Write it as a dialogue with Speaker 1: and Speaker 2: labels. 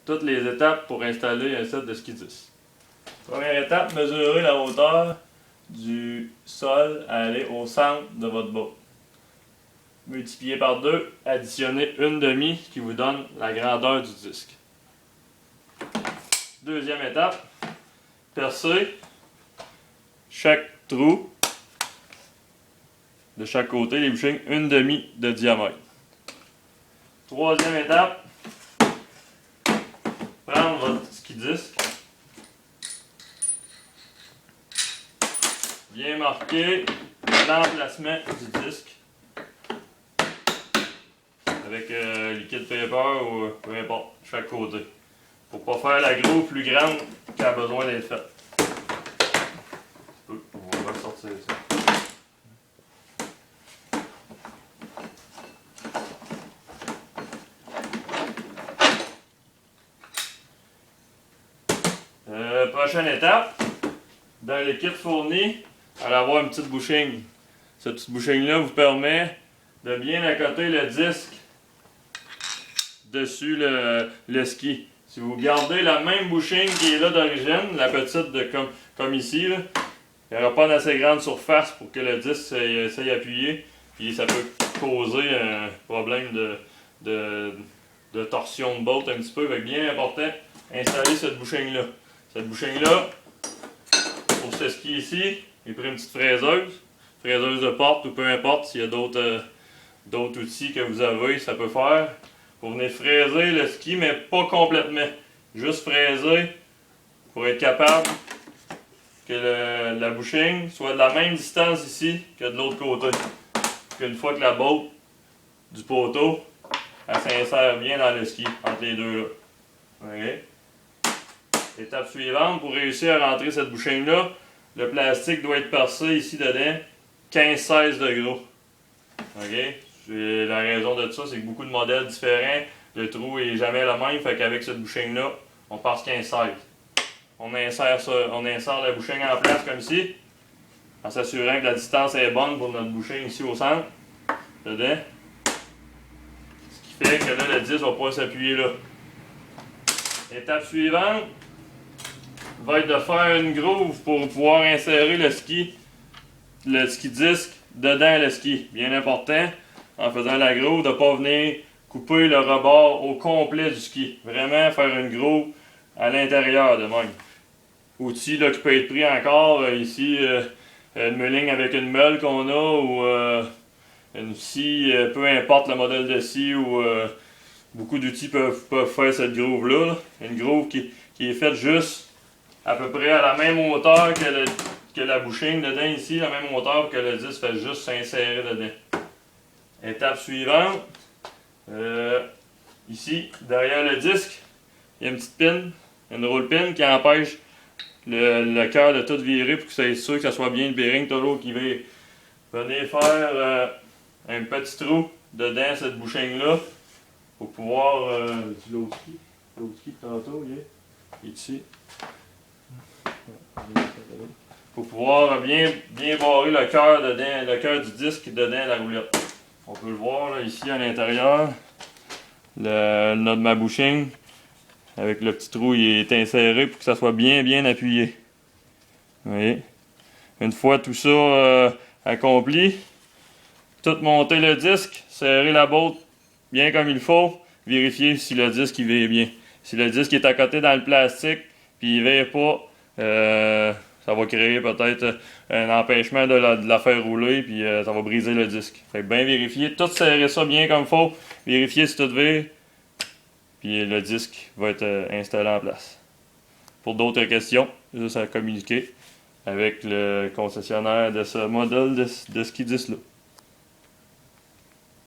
Speaker 1: toutes les étapes pour installer un set de ski disque. Première étape, mesurer la hauteur du sol à aller au centre de votre boat. Multiplier par 2, additionner une demi qui vous donne la grandeur du disque. Deuxième étape, percer chaque trou de chaque côté, les bushings, une demi de diamètre. Troisième étape, prendre votre ski disque, bien marquer l'emplacement du disque avec liquide paper ou peu importe, chaque côté. Pour ne pas faire la groove plus grande qu'elle a besoin d'être faite. On va sortir ça. Prochaine étape, dans le kit fourni, vous allez avoir une petite bushing. Cette petite bushing-là vous permet de bien accoter le disque dessus le ski. Si vous gardez la même bushing qui est là d'origine, la petite comme ici, là, il n'y aura pas d'assez grande surface pour que le disque s'aille appuyer. Puis ça peut causer un problème de torsion de boat un petit peu. Donc bien important, installer cette bushing-là. Cette bushing-là, pour ce ski ici, j'ai pris une petite fraiseuse de porte ou peu importe s'il y a d'autres outils que vous avez, ça peut faire. Vous venez fraiser le ski, mais pas complètement. Juste fraiser pour être capable que la bushing soit de la même distance ici que de l'autre côté. Qu'une fois que la botte du poteau, elle s'insère bien dans le ski, entre les deux là. Okay. Étape suivante, pour réussir à rentrer cette bushing-là, le plastique doit être percé ici dedans 15-16 degrés. Okay. La raison de ça, c'est que beaucoup de modèles différents, le trou est jamais le même, fait qu'avec cette bushing-là, on passe 15-16. On insère la bushing en place comme ici, en s'assurant que la distance est bonne pour notre bushing ici au centre, dedans. Ce qui fait que là, le disque va pouvoir s'appuyer là. Étape suivante va être de faire une groove pour pouvoir insérer le ski disque dedans le ski. Bien important, en faisant la groove, de ne pas venir couper le rebord au complet du ski. Vraiment faire une groove à l'intérieur de même. Outil là, qui peut être pris encore, ici, une meuling avec une meule qu'on a, ou une scie, peu importe le modèle de scie, ou beaucoup d'outils peuvent faire cette groove-là. Là. Une groove qui est faite juste à peu près à la même hauteur que la bushing dedans ici, la même hauteur que le disque fait juste s'insérer dedans. Étape suivante, ici, derrière le disque, il y a une petite pin, une roll pin qui empêche le cœur de tout virer pour que ça soit sûr que ça soit bien le bearing toujours qui vire. Venez faire un petit trou dedans cette bushing-là pour pouvoir l'autre ski tantôt, il est ici. Pour pouvoir bien barrer le cœur du disque dedans la roulette. On peut le voir là, ici à l'intérieur. Ma bushing avec le petit trou il est inséré pour que ça soit bien appuyé. Vous voyez? Une fois tout ça accompli, tout monter le disque, serrer la botte bien comme il faut, vérifier si le disque il vire bien. Si le disque est à côté dans le plastique puis il vire pas, ça va créer peut-être un empêchement de la faire rouler, puis ça va briser le disque. Fait que bien vérifier, tout serrer ça bien comme il faut, vérifier si tout vire, puis le disque va être installé en place. Pour d'autres questions, juste à communiquer avec le concessionnaire de ce modèle de ski disque là.